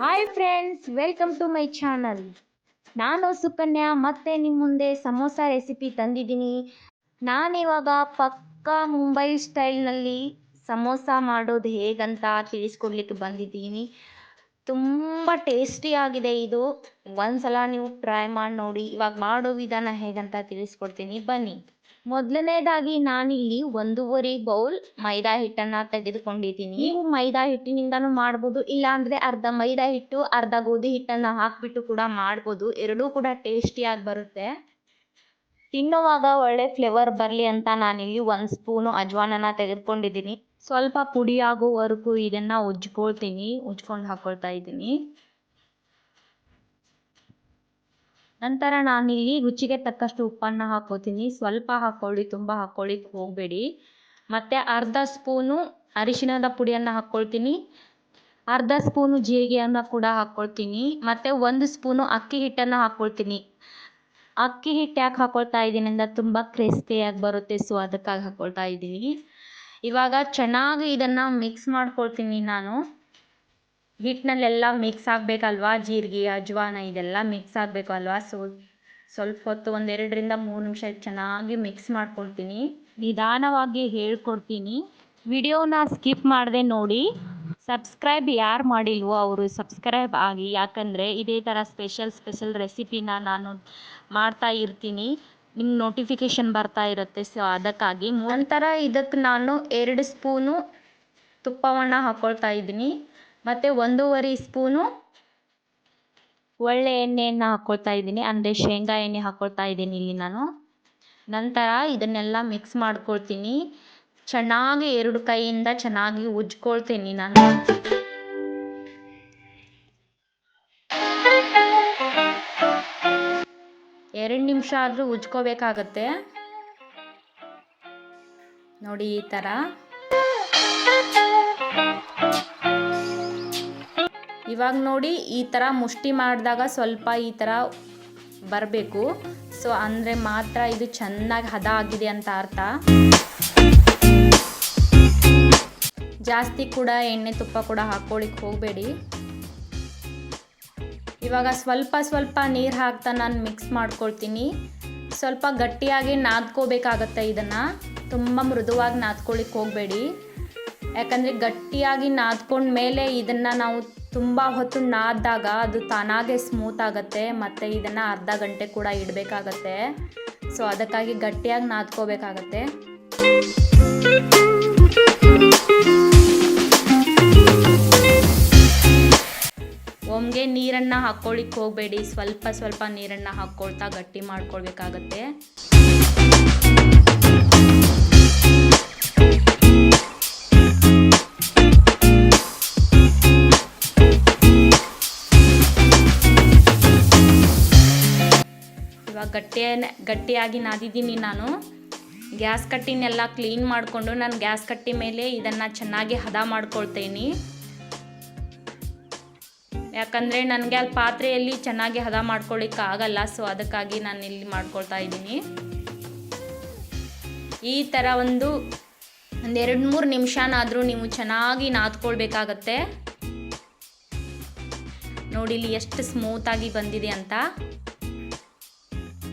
Hi friends, welcome to my channel. ನಾನು ಸುಕನ್ಯಾ ಮತ್ತೆ ನಿಮ್ಮ ಮುಂದೆ ಸಮೋಸ ರೆಸಿಪಿ ತಂದಿದ್ದೀನಿ. ನಾನಿವಾಗ ಪಕ್ಕಾ ಮುಂಬೈ ಸ್ಟೈಲ್ನಲ್ಲಿ ಸಮೋಸ ಮಾಡೋದು ಹೇಗಂತ ತಿಳಿಸ್ಕೊಡ್ಲಿಕ್ಕೆ ಬಂದಿದ್ದೀನಿ. ತುಂಬ ಟೇಸ್ಟಿಯಾಗಿದೆ ಇದು. ಒಂದ್ಸಲ ನೀವು ಟ್ರೈ ಮಾಡಿ ನೋಡಿ. ಇವಾಗ ಮಾಡೋ ವಿಧಾನ ಹೇಗಂತ ತಿಳಿಸ್ಕೊಡ್ತೀನಿ, ಬನ್ನಿ. ಮೊದಲನೇದಾಗಿ ನಾನಿಲ್ಲಿ 1.5 ಬೌಲ್ ಮೈದಾ ಹಿಟ್ಟನ್ನು ತೆಗೆದುಕೊಂಡಿದ್ದೀನಿ. ನೀವು ಮೈದಾ ಹಿಟ್ಟಿನಿಂದನೂ ಮಾಡ್ಬೋದು, ಇಲ್ಲಾಂದರೆ ಅರ್ಧ ಮೈದಾ ಹಿಟ್ಟು ಅರ್ಧ ಗೋಧಿ ಹಿಟ್ಟನ್ನು ಹಾಕಿಬಿಟ್ಟು ಕೂಡ ಮಾಡ್ಬೋದು. ಎರಡೂ ಕೂಡ ಟೇಸ್ಟಿಯಾಗಿ ಬರುತ್ತೆ. ತಿನ್ನುವಾಗ ಒಳ್ಳೆ ಫ್ಲೇವರ್ ಬರಲಿ ಅಂತ ನಾನಿಲ್ಲಿ 1 ಸ್ಪೂನು ಅಜ್ವಾನನ್ನು ತೆಗೆದುಕೊಂಡಿದ್ದೀನಿ. ಸ್ವಲ್ಪ ಪುಡಿ ಆಗೋವರೆಗೂ ಇದನ್ನು ಉಜ್ಕೊಂಡು ಹಾಕ್ಕೊಳ್ತಾ ಇದ್ದೀನಿ. ನಂತರ ನಾನಿಲ್ಲಿ ರುಚಿಗೆ ತಕ್ಕಷ್ಟು ಉಪ್ಪನ್ನು ಹಾಕ್ಕೋತೀನಿ. ಸ್ವಲ್ಪ ಹಾಕ್ಕೊಳ್ಳಿ, ತುಂಬ ಹಾಕ್ಕೊಳ್ಳಿಕ್ಕೆ ಹೋಗಬೇಡಿ. ಮತ್ತು ಅರ್ಧ ಸ್ಪೂನು ಅರಿಶಿಣದ ಪುಡಿಯನ್ನು ಹಾಕ್ಕೊಳ್ತೀನಿ. ಅರ್ಧ ಸ್ಪೂನು ಜೀರಿಗೆಯನ್ನು ಕೂಡ ಹಾಕ್ಕೊಳ್ತೀನಿ. ಮತ್ತು 1 ಸ್ಪೂನು ಅಕ್ಕಿ ಹಿಟ್ಟನ್ನು ಹಾಕ್ಕೊಳ್ತೀನಿ. ಅಕ್ಕಿ ಹಿಟ್ಟು ಯಾಕೆ ಹಾಕ್ಕೊಳ್ತಾ ಇದ್ದೀನಿ ಅಂದರೆ ತುಂಬ ಕ್ರಿಸ್ಪಿಯಾಗಿ ಬರುತ್ತೆ, ಸೊ ಅದಕ್ಕಾಗಿ ಹಾಕ್ಕೊಳ್ತಾ ಇದ್ದೀನಿ. ಇವಾಗ ಚೆನ್ನಾಗಿ ಇದನ್ನು ಮಿಕ್ಸ್ ಮಾಡ್ಕೊಳ್ತೀನಿ ನಾನು. ಹಿಟ್ಟಿನಲ್ಲೆಲ್ಲ ಮಿಕ್ಸ್ ಆಗಬೇಕಲ್ವಾ, ಜೀರಿಗೆ ಅಜ್ವಾನ ಇದೆಲ್ಲ ಮಿಕ್ಸ್ ಆಗಬೇಕು ಅಲ್ವಾ. ಸ್ವಲ್ಪ ಹೊತ್ತು 1-2-3 ನಿಮಿಷ ಚೆನ್ನಾಗಿ ಮಿಕ್ಸ್ ಮಾಡ್ಕೊಳ್ತೀನಿ. ನಿಧಾನವಾಗಿ ಹೇಳ್ಕೊಡ್ತೀನಿ. ವಿಡಿಯೋನ ಸ್ಕಿಪ್ ಮಾಡದೆ ನೋಡಿ. ಸಬ್ಸ್ಕ್ರೈಬ್ ಯಾರು ಮಾಡಿಲ್ವೋ ಅವರು ಸಬ್ಸ್ಕ್ರೈಬ್ ಆಗಿ, ಯಾಕಂದರೆ ಇದೇ ಥರ ಸ್ಪೆಷಲ್ ರೆಸಿಪಿನ ನಾನು ಮಾಡ್ತಾ ಇರ್ತೀನಿ, ನಿಮ್ಗೆ ನೋಟಿಫಿಕೇಷನ್ ಬರ್ತಾ ಇರುತ್ತೆ. ಸೊ ಅದಕ್ಕಾಗಿ ನಂತರ ಇದಕ್ಕೆ ನಾನು 2 ಸ್ಪೂನು ತುಪ್ಪವನ್ನು ಹಾಕ್ಕೊಳ್ತಾ ಇದ್ದೀನಿ. ಮತ್ತು 1.5 ಸ್ಪೂನು ಒಳ್ಳೆ ಎಣ್ಣೆಯನ್ನು ಹಾಕ್ಕೊಳ್ತಾ ಇದ್ದೀನಿ, ಅಂದರೆ ಶೇಂಗಾ ಎಣ್ಣೆ ಹಾಕ್ಕೊಳ್ತಾ ಇದ್ದೀನಿ ಇಲ್ಲಿ ನಾನು. ನಂತರ ಇದನ್ನೆಲ್ಲ ಮಿಕ್ಸ್ ಮಾಡ್ಕೊಳ್ತೀನಿ. ಚೆನ್ನಾಗಿ 2 ಕೈಯಿಂದ ಚೆನ್ನಾಗಿ ಉಜ್ಕೊಳ್ತೀನಿ ನಾನು. ಎರಡು ನಿಮಿಷ ಆದರೂ ಉಜ್ಕೋಬೇಕಾಗತ್ತೆ ನೋಡಿ, ಈ ಥರ. ಇವಾಗ ನೋಡಿ, ಈ ಥರ ಮುಷ್ಟಿ ಮಾಡಿದಾಗ ಸ್ವಲ್ಪ ಈ ಥರ ಬರಬೇಕು. ಸೊ ಅಂದರೆ ಮಾತ್ರ ಇದು ಚೆನ್ನಾಗಿ ಹದ ಆಗಿದೆ ಅಂತ ಅರ್ಥ. ಜಾಸ್ತಿ ಕೂಡ ಎಣ್ಣೆ ತುಪ್ಪ ಕೂಡ ಹಾಕ್ಕೊಳ್ಳಿಕ್ಕೆ ಹೋಗಬೇಡಿ. ಇವಾಗ ಸ್ವಲ್ಪ ನೀರು ಹಾಕ್ತಾ ನಾನು ಮಿಕ್ಸ್ ಮಾಡ್ಕೊಳ್ತೀನಿ. ಸ್ವಲ್ಪ ಗಟ್ಟಿಯಾಗಿ ನಾದ್ಕೋಬೇಕಾಗತ್ತೆ ಇದನ್ನು, ತುಂಬ ಮೃದುವಾಗಿ ನಾದ್ಕೊಳ್ಳಿಕ್ಕೆ ಹೋಗಬೇಡಿ. ಯಾಕಂದರೆ ಗಟ್ಟಿಯಾಗಿ ನಾದ್ಕೊಂಡ ಮೇಲೆ ಇದನ್ನು ನಾವು ತುಂಬ ಹೊತ್ತು ನಾದಿದಾಗ ಅದು ತಾನಾಗೆ ಸ್ಮೂತ್ ಆಗುತ್ತೆ. ಮತ್ತು ಇದನ್ನು ಅರ್ಧ ಗಂಟೆ ಕೂಡ ಇಡಬೇಕಾಗತ್ತೆ. ಸೊ ಅದಕ್ಕಾಗಿ ಗಟ್ಟಿಯಾಗಿ ನಾದ್ಕೋಬೇಕಾಗತ್ತೆ. ಒಮ್ಗೆ ನೀರನ್ನು ಹಾಕ್ಕೊಳ್ಳಿಕ್ಕೆ ಹೋಗಬೇಡಿ. ಸ್ವಲ್ಪ ನೀರನ್ನು ಹಾಕ್ಕೊಳ್ತಾ ಗಟ್ಟಿ ಮಾಡ್ಕೊಳ್ಬೇಕಾಗತ್ತೆ. ಇವಾಗ ಗಟ್ಟಿಯಾಗಿ ನಾದಿದ್ದೀನಿ ನಾನು. ಗ್ಯಾಸ್ ಕಟ್ಟಿನೆಲ್ಲ ಕ್ಲೀನ್ ಮಾಡಿಕೊಂಡು ನಾನು ಗ್ಯಾಸ್ ಕಟ್ಟಿ ಮೇಲೆ ಇದನ್ನು ಚೆನ್ನಾಗಿ ಹದ ಮಾಡ್ಕೊಳ್ತೀನಿ. ಯಾಕಂದರೆ ನನಗೆ ಅಲ್ಲಿ ಪಾತ್ರೆಯಲ್ಲಿ ಚೆನ್ನಾಗಿ ಹದ ಮಾಡ್ಕೊಳ್ಳಿಕ್ಕೆ ಆಗಲ್ಲ. ಸೊ ಅದಕ್ಕಾಗಿ ನಾನು ಇಲ್ಲಿ ಮಾಡ್ಕೊಳ್ತಾ ಇದ್ದೀನಿ. ಈ ಥರ ಒಂದು 2-3 ನಿಮಿಷನಾದರೂ ನೀವು ಚೆನ್ನಾಗಿ ನಾದ್ಕೊಳ್ಬೇಕಾಗತ್ತೆ. ನೋಡಿ ಇಲ್ಲಿ ಎಷ್ಟು ಸ್ಮೂತಾಗಿ ಬಂದಿದೆ ಅಂತ.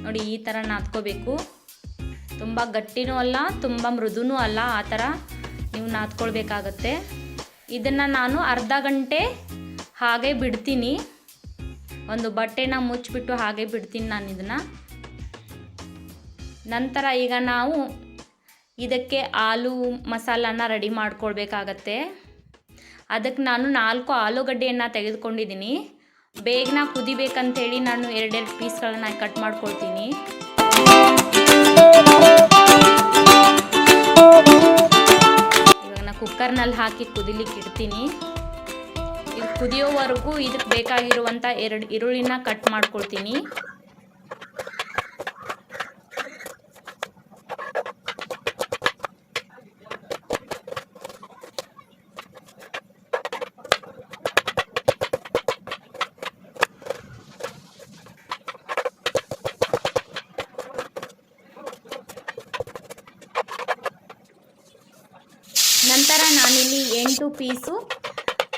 ನೋಡಿ ಈ ಥರ ನಾದ್ಕೋಬೇಕು. ತುಂಬ ಗಟ್ಟಿನೂ ಅಲ್ಲ, ತುಂಬ ಮೃದುನೂ ಅಲ್ಲ, ಆ ಥರ ನೀವು ನಾದ್ಕೊಳ್ಬೇಕಾಗತ್ತೆ. ಇದನ್ನು ನಾನು ಅರ್ಧ ಗಂಟೆ ಹಾಗೆ ಬಿಡ್ತೀನಿ. ಒಂದು ಬಟ್ಟೆನ ಮುಚ್ಚಿಬಿಟ್ಟು ಹಾಗೆ ಬಿಡ್ತೀನಿ ನಾನು ಇದನ್ನು. ನಂತರ ಈಗ ನಾವು ಇದಕ್ಕೆ ಆಲೂ ಮಸಾಲನ ರೆಡಿ ಮಾಡ್ಕೊಳ್ಬೇಕಾಗತ್ತೆ. ಅದಕ್ಕೆ ನಾನು 4 ಆಲೂಗಡ್ಡೆಯನ್ನು ತೆಗೆದುಕೊಂಡಿದ್ದೀನಿ. ಬೇಗನೆ ಕುದಿಬೇಕಂತೇಳಿ ನಾನು 2 ಪೀಸ್ಗಳನ್ನು ಕಟ್ ಮಾಡ್ಕೊಳ್ತೀನಿ. ಇವಾಗ ನಾನು ಕುಕ್ಕರ್ನಲ್ಲಿ ಹಾಕಿ ಕುದಿಲಿಕ್ಕೆ ಇಡ್ತೀನಿ. ಇದು ಕುದಿಯೋವರೆಗೂ ಇದಕ್ಕೆ ಬೇಕಾಗಿರುವಂಥ 2 ಈರುಳ್ಳಿನ ಕಟ್ ಮಾಡ್ಕೊಳ್ತೀನಿ. ನಂತರ ನಾನಿಲ್ಲಿ 8 ಪೀಸು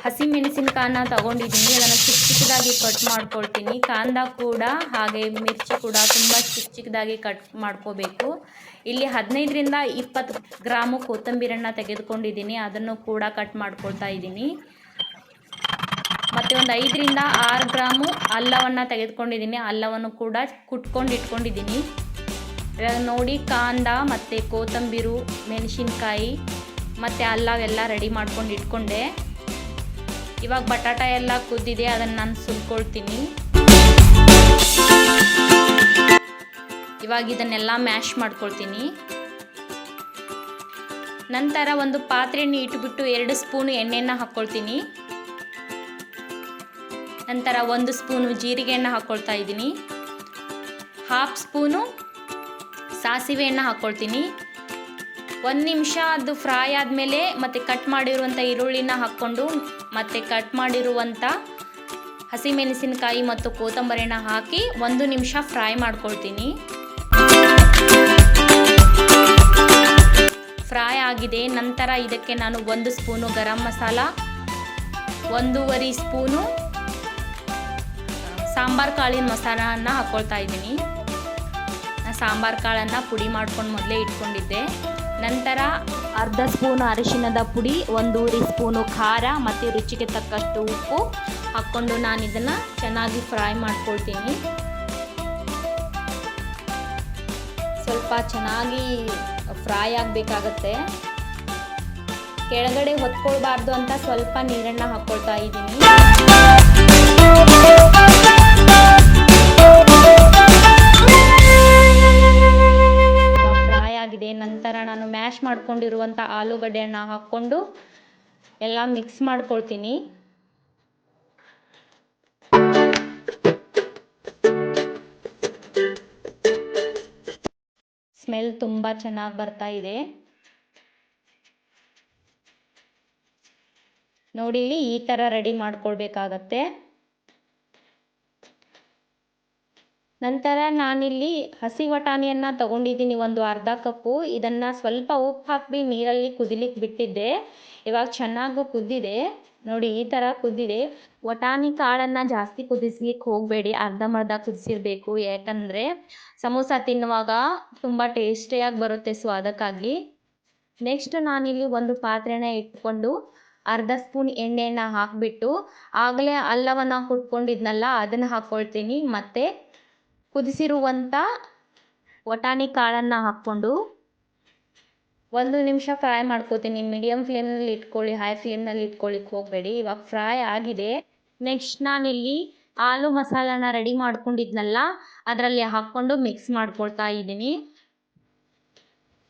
ಹಸಿ ಮೆಣಸಿನಕಾಯನ್ನ ತಗೊಂಡಿದ್ದೀನಿ, ಅದನ್ನು ಚಿಕ್ಕ ಚಿಕ್ಕದಾಗಿ ಕಟ್ ಮಾಡ್ಕೊಳ್ತೀನಿ. ಕಾಂದ ಕೂಡ ಹಾಗೆ ಮಿರ್ಚಿ ಕೂಡ ತುಂಬ ಚಿಕ್ಕ ಚಿಕ್ಕದಾಗಿ ಕಟ್ ಮಾಡ್ಕೋಬೇಕು. ಇಲ್ಲಿ 15ರಿಂದ 20 ಗ್ರಾಮು ಕೊತ್ತಂಬರಿಯನ್ನು ತೆಗೆದುಕೊಂಡಿದ್ದೀನಿ, ಅದನ್ನು ಕೂಡ ಕಟ್ ಮಾಡ್ಕೊಳ್ತಾ ಇದ್ದೀನಿ. ಮತ್ತು ಒಂದು 5ರಿಂದ 6 ಗ್ರಾಮು ಅಲ್ಲವನ್ನು ತೆಗೆದುಕೊಂಡಿದ್ದೀನಿ, ಅಲ್ಲವನ್ನು ಕೂಡ ಕುಟ್ಕೊಂಡು ಇಟ್ಕೊಂಡಿದ್ದೀನಿ. ಇವಾಗ ನೋಡಿ, ಕಾಂದ ಮತ್ತು ಕೊತ್ತಂಬರಿ, ಮೆಣಸಿನ್ಕಾಯಿ ಮತ್ತು ಅಲ್ಲವೆಲ್ಲ ರೆಡಿ ಮಾಡ್ಕೊಂಡು ಇಟ್ಕೊಂಡೆ. ಇವಾಗ ಬಟಾಟ ಎಲ್ಲ ಕುದ್ದಿದೆ, ಅದನ್ನು ನಾನು ಸುಲ್ಕೊಳ್ತೀನಿ. ಇವಾಗ ಇದನ್ನೆಲ್ಲ ಮ್ಯಾಶ್ ಮಾಡ್ಕೊಳ್ತೀನಿ. ನಂತರ ಒಂದು ಪಾತ್ರೆಯನ್ನು ಇಟ್ಬಿಟ್ಟು 2 ಸ್ಪೂನು ಎಣ್ಣೆಯನ್ನು ಹಾಕ್ಕೊಳ್ತೀನಿ. ನಂತರ 1 ಸ್ಪೂನು ಜೀರಿಗೆಯನ್ನು ಹಾಕ್ಕೊಳ್ತಾ ಇದ್ದೀನಿ. 1/2 ಸ್ಪೂನು ಸಾಸಿವೆಯನ್ನು ಹಾಕ್ಕೊಳ್ತೀನಿ. 1 ನಿಮಿಷ ಅದು ಫ್ರೈ ಆದಮೇಲೆ ಮತ್ತು ಕಟ್ ಮಾಡಿರುವಂಥ ಈರುಳ್ಳಿನ ಹಾಕ್ಕೊಂಡು ಮತ್ತು ಕಟ್ ಮಾಡಿರುವಂಥ ಹಸಿಮೆಣಸಿನಕಾಯಿ ಮತ್ತು ಕೊತ್ತಂಬರಿನ ಹಾಕಿ 1 ನಿಮಿಷ ಫ್ರೈ ಮಾಡ್ಕೊಳ್ತೀನಿ. ಫ್ರೈ ಆಗಿದೆ. ನಂತರ ಇದಕ್ಕೆ ನಾನು 1 ಸ್ಪೂನು ಗರಂ ಮಸಾಲ, 1.5 ಸ್ಪೂನು ಸಾಂಬಾರು ಕಾಳಿನ ಮಸಾಲವನ್ನು ಹಾಕ್ಕೊಳ್ತಾ ಇದ್ದೀನಿ. ಸಾಂಬಾರು ಕಾಳನ್ನು ಪುಡಿ ಮಾಡ್ಕೊಂಡು ಮೊದಲೇ ಇಟ್ಕೊಂಡಿದ್ದೆ. ನಂತರ 1/2 ಸ್ಪೂನು ಅರಿಶಿಣದ ಪುಡಿ, 1 ಸ್ಪೂನು ಖಾರ ಮತ್ತು ರುಚಿಗೆ ತಕ್ಕಷ್ಟು ಉಪ್ಪು ಹಾಕ್ಕೊಂಡು ನಾನು ಇದನ್ನು ಚೆನ್ನಾಗಿ ಫ್ರೈ ಮಾಡ್ಕೊಳ್ತೀನಿ. ಸ್ವಲ್ಪ ಚೆನ್ನಾಗಿ ಫ್ರೈ ಆಗಬೇಕಾಗತ್ತೆ. ಕೆಳಗಡೆ ಹೊತ್ಕೊಳ್ಬಾರ್ದು ಅಂತ ಸ್ವಲ್ಪ ನೀರನ್ನು ಹಾಕ್ಕೊಳ್ತಾ ಇದ್ದೀನಿ. ಫ್ರೈ ಆಗಿದೆ. ನಂತರ ನಾನು ಮ್ಯಾಶ್ ಮಾಡ್ಕೊಂಡಿರುವಂಥ ಆಲೂಗಡ್ಡೆಯನ್ನು ಹಾಕ್ಕೊಂಡು ಎಲ್ಲ ಮಿಕ್ಸ್ ಮಾಡ್ಕೊಳ್ತೀನಿ. ಸ್ಮೆಲ್ ತುಂಬ ಚೆನ್ನಾಗಿ ಬರ್ತಾ ಇದೆ. ನೋಡಿ, ಈ ಥರ ರೆಡಿ ಮಾಡ್ಕೊಳ್ಬೇಕಾಗತ್ತೆ. ನಂತರ ನಾನಿಲ್ಲಿ ಹಸಿ ಬಟಾಣಿಯನ್ನು ತಗೊಂಡಿದ್ದೀನಿ, ಒಂದು ಅರ್ಧ ಕಪ್ಪು. ಇದನ್ನು ಸ್ವಲ್ಪ ಉಪ್ಪು ಹಾಕಿ ನೀರಲ್ಲಿ ಕುದಿಲಿಕ್ಕೆ ಬಿಟ್ಟಿದ್ದೆ. ಇವಾಗ ಚೆನ್ನಾಗೂ ಕುದ್ದಿದೆ. ನೋಡಿ, ಈ ಥರ ಕುದ್ದಿದೆ. ಬಟಾಣಿ ಕಾಳನ್ನು ಜಾಸ್ತಿ ಕುದಿಸ್ಲಿಕ್ಕೆ ಹೋಗಬೇಡಿ, ಅರ್ಧಂಬರ್ಧ ಕುದಿಸಿರ್ಬೇಕು. ಯಾಕಂದರೆ ಸಮೋಸ ತಿನ್ನುವಾಗ ತುಂಬ ಟೇಸ್ಟಿಯಾಗಿ ಬರುತ್ತೆ ಸ್ವಾದಕ್ಕಾಗಿ. ನೆಕ್ಸ್ಟ್ ನಾನಿಲ್ಲಿ ಒಂದು ಪಾತ್ರೆನ ಇಟ್ಕೊಂಡು 1/2 ಸ್ಪೂನ್ ಎಣ್ಣೆಯನ್ನು ಹಾಕಿಬಿಟ್ಟು ಆಗಲೇ ಅಲ್ಲವನ್ನು ಕುಟ್ಕೊಂಡಿದ್ನಲ್ಲ ಅದನ್ನು ಹಾಕ್ಕೊಳ್ತೀನಿ. ಮತ್ತು ಕುದಿಸಿರುವಂಥ ಬಟಾಣಿ ಕಾಳನ್ನು ಹಾಕ್ಕೊಂಡು 1 ನಿಮಿಷ ಫ್ರೈ ಮಾಡ್ಕೋತೀನಿ. ಮೀಡಿಯಮ್ ಫ್ಲೇಮ್ನಲ್ಲಿ ಇಟ್ಕೊಳ್ಳಿ, ಹೈ ಫ್ಲೇಮ್ನಲ್ಲಿ ಇಟ್ಕೊಳ್ಳಿಕ್ಕೆ ಹೋಗಬೇಡಿ. ಇವಾಗ ಫ್ರೈ ಆಗಿದೆ. ನೆಕ್ಸ್ಟ್ ನಾನಿಲ್ಲಿ ಆಲೂ ಮಸಾಲಾನ ರೆಡಿ ಮಾಡ್ಕೊಂಡಿದ್ನಲ್ಲ ಅದರಲ್ಲಿ ಹಾಕ್ಕೊಂಡು ಮಿಕ್ಸ್ ಮಾಡ್ಕೊಳ್ತಾ ಇದ್ದೀನಿ.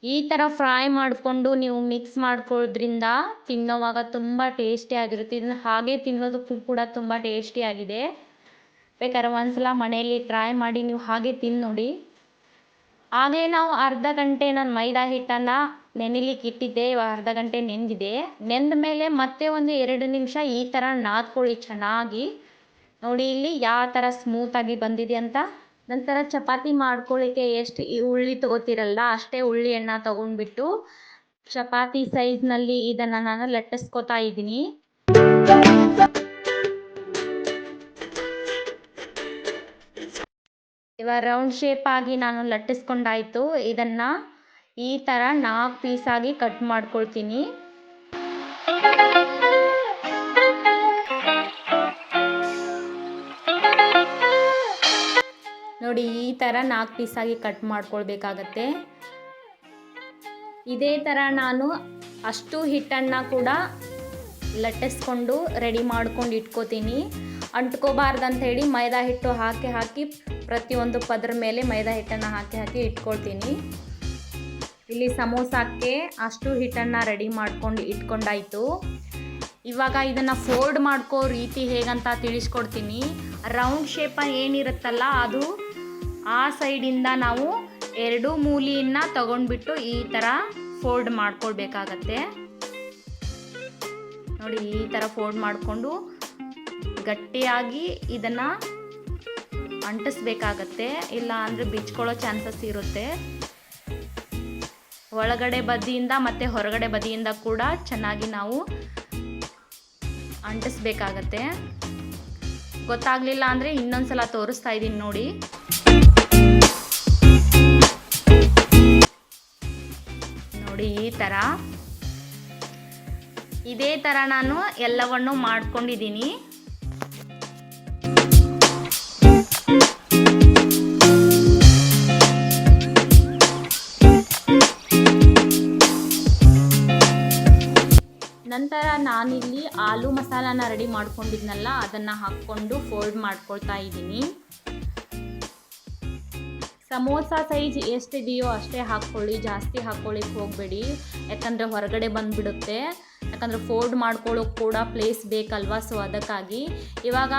ಈ ಥರ ಫ್ರೈ ಮಾಡಿಕೊಂಡು ನೀವು ಮಿಕ್ಸ್ ಮಾಡ್ಕೊಳ್ಳೋದ್ರಿಂದ ತಿನ್ನೋವಾಗ ತುಂಬ ಟೇಸ್ಟಿಯಾಗಿರುತ್ತೆ. ಇದನ್ನು ಹಾಗೆ ತಿನ್ನೋದಕ್ಕೂ ಕೂಡ ತುಂಬ ಟೇಸ್ಟಿಯಾಗಿದೆ. ಬೇಕಾದ್ರೆ ಒಂದ್ಸಲ ಮನೆಯಲ್ಲಿ ಟ್ರೈ ಮಾಡಿ ನೀವು ಹಾಗೆ ತಿಂದು ನೋಡಿ. ಹಾಗೆ ನಾವು ಅರ್ಧ ಗಂಟೆ ನಾನು ಮೈದಾ ಹಿಟ್ಟನ್ನು ನೆನೆಲಿಕ್ಕೆ ಇಟ್ಟಿದ್ದೆ. ಇವಾಗ ಅರ್ಧ ಗಂಟೆ ನೆಂದಿದೆ. ನೆಂದ ಮೇಲೆ ಮತ್ತೆ ಒಂದು 2 ನಿಮಿಷ ಈ ಥರ ನಾದ್ಕೊಳ್ಳಿ ಚೆನ್ನಾಗಿ. ನೋಡಿ ಇಲ್ಲಿ ಯಾವ ಥರ ಸ್ಮೂತಾಗಿ ಬಂದಿದೆ ಅಂತ. ನಂತರ ಚಪಾತಿ ಮಾಡ್ಕೊಳ್ಳಿಕ್ಕೆ ಎಷ್ಟು ಉಳ್ಳಿ ತೊಗೋತಿರಲ್ಲ ಅಷ್ಟೇ ಉಳ್ಳಿಯನ್ನು ತೊಗೊಂಡ್ಬಿಟ್ಟು ಚಪಾತಿ ಸೈಜ್ನಲ್ಲಿ ಇದನ್ನು ನಾನು ಲಟ್ಟಿಸ್ಕೊತಾ ಇದ್ದೀನಿ. ಇವಾಗ ರೌಂಡ್ ಶೇಪ್ ಆಗಿ ನಾನು ಲಟ್ಟಿಸ್ಕೊಂಡಾಯಿತು. ಇದನ್ನು ಈ ಥರ 4 ಪೀಸಾಗಿ ಕಟ್ ಮಾಡ್ಕೊಳ್ತೀನಿ. ನೋಡಿ, ಈ ಥರ 4 ಪೀಸಾಗಿ ಕಟ್ ಮಾಡ್ಕೊಳ್ಬೇಕಾಗತ್ತೆ. ಇದೇ ಥರ ನಾನು ಅಷ್ಟು ಹಿಟ್ಟನ್ನು ಕೂಡ ಲಟ್ಟಿಸ್ಕೊಂಡು ರೆಡಿ ಮಾಡ್ಕೊಂಡು ಇಟ್ಕೋತೀನಿ. ಅಂಟ್ಕೋಬಾರ್ದಂತ ಹೇಳಿ ಮೈದಾ ಹಿಟ್ಟು ಹಾಕಿ ಪ್ರತಿಯೊಂದು ಪದರ ಮೇಲೆ ಮೈದಾ ಹಿಟ್ಟನ್ನು ಹಾಕಿ ಇಟ್ಕೊಳ್ತೀನಿ. ಇಲ್ಲಿ ಸಮೋಸಕ್ಕೆ ಅಷ್ಟು ಹಿಟ್ಟನ್ನು ರೆಡಿ ಮಾಡ್ಕೊಂಡು ಇಟ್ಕೊಂಡಾಯಿತು. ಇವಾಗ ಇದನ್ನು ಫೋಲ್ಡ್ ಮಾಡ್ಕೋ ರೀತಿ ಹೇಗಂತ ತಿಳಿಸ್ಕೊಡ್ತೀನಿ. ರೌಂಡ್ ಶೇಪ ಏನಿರುತ್ತಲ್ಲ ಅದು ಆ ಸೈಡಿಂದ ನಾವು 2 ಮೂಲೆಯನ್ನು ತಗೊಂಡ್ಬಿಟ್ಟು ಈ ಥರ ಫೋಲ್ಡ್ ಮಾಡ್ಕೊಳ್ಬೇಕಾಗತ್ತೆ. ನೋಡಿ, ಈ ಥರ ಫೋಲ್ಡ್ ಮಾಡಿಕೊಂಡು ಗಟ್ಟಿಯಾಗಿ ಇದನ್ನು ಅಂಟಿಸ್ಬೇಕಾಗತ್ತೆ. ಇಲ್ಲ ಅಂದರೆ ಬಿಚ್ಕೊಳ್ಳೋ ಚಾನ್ಸಸ್ ಇರುತ್ತೆ. ಒಳಗಡೆ ಬದಿಯಿಂದ ಮತ್ತು ಹೊರಗಡೆ ಬದಿಯಿಂದ ಕೂಡ ಚೆನ್ನಾಗಿ ನಾವು ಅಂಟಿಸ್ಬೇಕಾಗತ್ತೆ. ಗೊತ್ತಾಗಲಿಲ್ಲ ಅಂದರೆ ಇನ್ನೊಂದ್ಸಲ ತೋರಿಸ್ತಾ ಇದ್ದೀನಿ ನೋಡಿ. ನೋಡಿ ಈ ಥರ, ಇದೇ ಥರ ನಾನು ಎಲ್ಲವನ್ನು ಮಾಡ್ಕೊಂಡಿದ್ದೀನಿ. ನಂತರ ನಾನಿಲ್ಲಿ ಆಲೂ ಮಸಾಲಾನ ರೆಡಿ ಮಾಡ್ಕೊಂಡಿದ್ನಲ್ಲ, ಅದನ್ನು ಹಾಕ್ಕೊಂಡು ಫೋಲ್ಡ್ ಮಾಡ್ಕೊಳ್ತಾ ಇದ್ದೀನಿ. ಸಮೋಸ ಸೈಜ್ ಎಷ್ಟಿದೆಯೋ ಅಷ್ಟೇ ಹಾಕ್ಕೊಳ್ಳಿ, ಜಾಸ್ತಿ ಹಾಕ್ಕೊಳ್ಳಿಕ್ಕೆ ಹೋಗಬೇಡಿ, ಯಾಕಂದರೆ ಹೊರಗಡೆ ಬಂದುಬಿಡುತ್ತೆ. ಯಾಕಂದರೆ ಫೋಲ್ಡ್ ಮಾಡ್ಕೊಳ್ಳೋಕೆ ಕೂಡ ಪ್ಲೇಸ್ ಬೇಕಲ್ವ, ಸೊ ಅದಕ್ಕಾಗಿ. ಇವಾಗ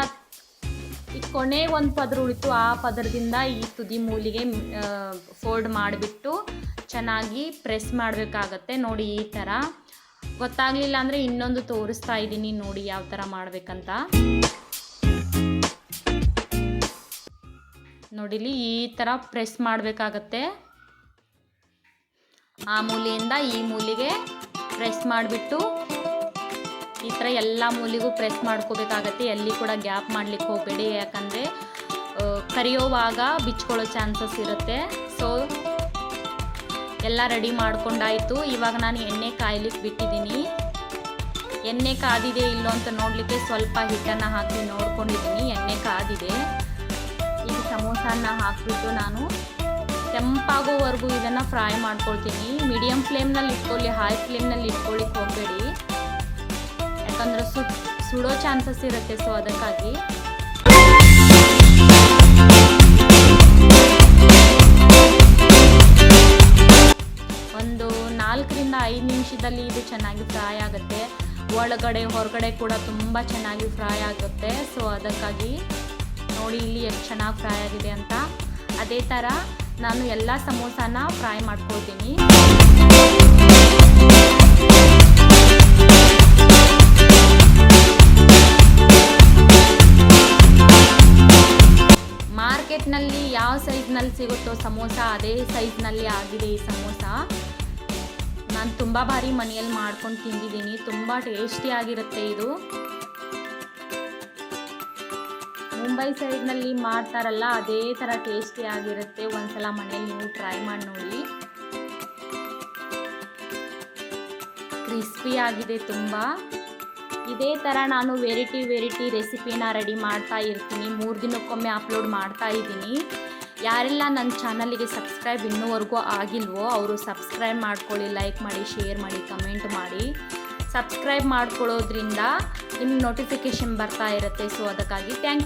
ಈ ಕೊನೆ ಒಂದು ಪದರ ಉಳಿತು, ಆ ಪದರದಿಂದ ಈ ತುದಿ ಮೂಲಿಗೆ ಫೋಲ್ಡ್ ಮಾಡಿಬಿಟ್ಟು ಚೆನ್ನಾಗಿ ಪ್ರೆಸ್ ಮಾಡಬೇಕಾಗತ್ತೆ. ನೋಡಿ ಈ ಥರ. ಗೊತ್ತಾಗಲಿಲ್ಲ ಅಂದರೆ ಇನ್ನೊಂದು ತೋರಿಸ್ತಾ ಇದ್ದೀನಿ ನೋಡಿ ಯಾವ ಥರ ಮಾಡಬೇಕಂತ. ನೋಡಿಲಿ ಈ ಥರ ಪ್ರೆಸ್ ಮಾಡಬೇಕಾಗತ್ತೆ. ಆ ಮೂಲೆಯಿಂದ ಈ ಮೂಲೆಗೆ ಪ್ರೆಸ್ ಮಾಡಿಬಿಟ್ಟು ಈ ಥರ ಎಲ್ಲ ಮೂಲೆಗೂ ಪ್ರೆಸ್ ಮಾಡ್ಕೋಬೇಕಾಗತ್ತೆ. ಎಲ್ಲಿ ಕೂಡ ಗ್ಯಾಪ್ ಮಾಡಲಿಕ್ಕೆ ಹೋಗಬೇಡಿ, ಯಾಕಂದರೆ ಕರಿಯೋವಾಗ ಬಿಚ್ಕೊಳ್ಳೋ ಚಾನ್ಸಸ್ ಇರುತ್ತೆ. ಸೊ ಎಲ್ಲ ರೆಡಿ ಮಾಡ್ಕೊಂಡಾಯಿತು. ಇವಾಗ ನಾನು ಎಣ್ಣೆ ಕಾಯ್ಲಿಕ್ಕೆ ಬಿಟ್ಟಿದ್ದೀನಿ. ಎಣ್ಣೆ ಕಾದಿದೆ ಇಲ್ಲೋ ಅಂತ ನೋಡಲಿಕ್ಕೆ ಸ್ವಲ್ಪ ಹಿಟ್ಟನ್ನು ಹಾಕಿ ನೋಡ್ಕೊಂಡಿದ್ದೀನಿ. ಎಣ್ಣೆ ಕಾದಿದೆ. ಈಗ ಸಮೋಸನ ಹಾಕಿಬಿಟ್ಟು ನಾನು ಕೆಂಪಾಗೋವರೆಗೂ ಇದನ್ನು ಫ್ರೈ ಮಾಡ್ಕೊಳ್ತೀನಿ. ಮೀಡಿಯಮ್ ಫ್ಲೇಮ್ನಲ್ಲಿ ಇಟ್ಕೊಳ್ಳಿ, ಹೈ ಫ್ಲೇಮ್ನಲ್ಲಿ ಇಟ್ಕೊಳ್ಳಿಕ್ಕೆ ಹೋಗಬೇಡಿ, ಯಾಕಂದರೆ ಸುಡೋ ಚಾನ್ಸಸ್ ಇರುತ್ತೆ. ಸೊ ಅದಕ್ಕಾಗಿ ಒಂದು 4-5 ನಿಮಿಷದಲ್ಲಿ ಇದು ಚೆನ್ನಾಗಿ ಫ್ರೈ ಆಗುತ್ತೆ. ಒಳಗಡೆ ಹೊರಗಡೆ ಕೂಡ ತುಂಬ ಚೆನ್ನಾಗಿ ಫ್ರೈ ಆಗುತ್ತೆ. ಸೊ ಅದಕ್ಕಾಗಿ ನೋಡಿ ಇಲ್ಲಿ ಎಷ್ಟು ಚೆನ್ನಾಗಿ ಫ್ರೈ ಆಗಿದೆ ಅಂತ. ಅದೇ ಥರ ನಾನು ಎಲ್ಲ ಸಮೋಸಾನ ಫ್ರೈ ಮಾಡ್ಕೊಳ್ತೀನಿ. ಮಾರ್ಕೆಟ್ನಲ್ಲಿ ಯಾವ ಸೈಜ್ನಲ್ಲಿ ಸಿಗುತ್ತೋ ಸಮೋಸ ಅದೇ ಸೈಜ್ನಲ್ಲಿ ಆಗಿದೆ ಈ ಸಮೋಸ. ನಾನು ತುಂಬ ಬಾರಿ ಮನೆಯಲ್ಲಿ ಮಾಡ್ಕೊಂಡು ತಿಂದಿದ್ದೀನಿ. ತುಂಬ ಟೇಸ್ಟಿಯಾಗಿರುತ್ತೆ ಇದು. ಮುಂಬೈ ಸೈಡ್ನಲ್ಲಿ ಮಾಡ್ತಾರಲ್ಲ ಅದೇ ಥರ ಟೇಸ್ಟಿಯಾಗಿರುತ್ತೆ. ಒಂದ್ಸಲ ಮನೇಲಿ ನೀವು ಟ್ರೈ ಮಾಡಿ ನೋಡಿ. ಕ್ರಿಸ್ಪಿ ಆಗಿದೆ ತುಂಬ. ಇದೇ ಥರ ನಾನು ವೆರೈಟಿ ರೆಸಿಪಿನ ರೆಡಿ ಮಾಡ್ತಾ ಇರ್ತೀನಿ. 3 ದಿನಕ್ಕೊಮ್ಮೆ ಅಪ್ಲೋಡ್ ಮಾಡ್ತಾ ಇದ್ದೀನಿ. ಯಾರೆಲ್ಲ ನನ್ನ ಚಾನಲಿಗೆ ಸಬ್ಸ್ಕ್ರೈಬ್ ಇನ್ನೂವರೆಗೂ ಆಗಿಲ್ವೋ ಅವರು ಸಬ್ಸ್ಕ್ರೈಬ್ ಮಾಡ್ಕೊಳ್ಳಿ, ಲೈಕ್ ಮಾಡಿ, ಶೇರ್ ಮಾಡಿ, ಕಮೆಂಟ್ ಮಾಡಿ. ಸಬ್ಸ್ಕ್ರೈಬ್ ಮಾಡ್ಕೊಳ್ಳೋದ್ರಿಂದ ನಿಮ್ಗೆ ನೋಟಿಫಿಕೇಷನ್ ಬರ್ತಾ ಇರುತ್ತೆ. ಸೊ ಅದಕ್ಕಾಗಿ ಥ್ಯಾಂಕ್ ಯು.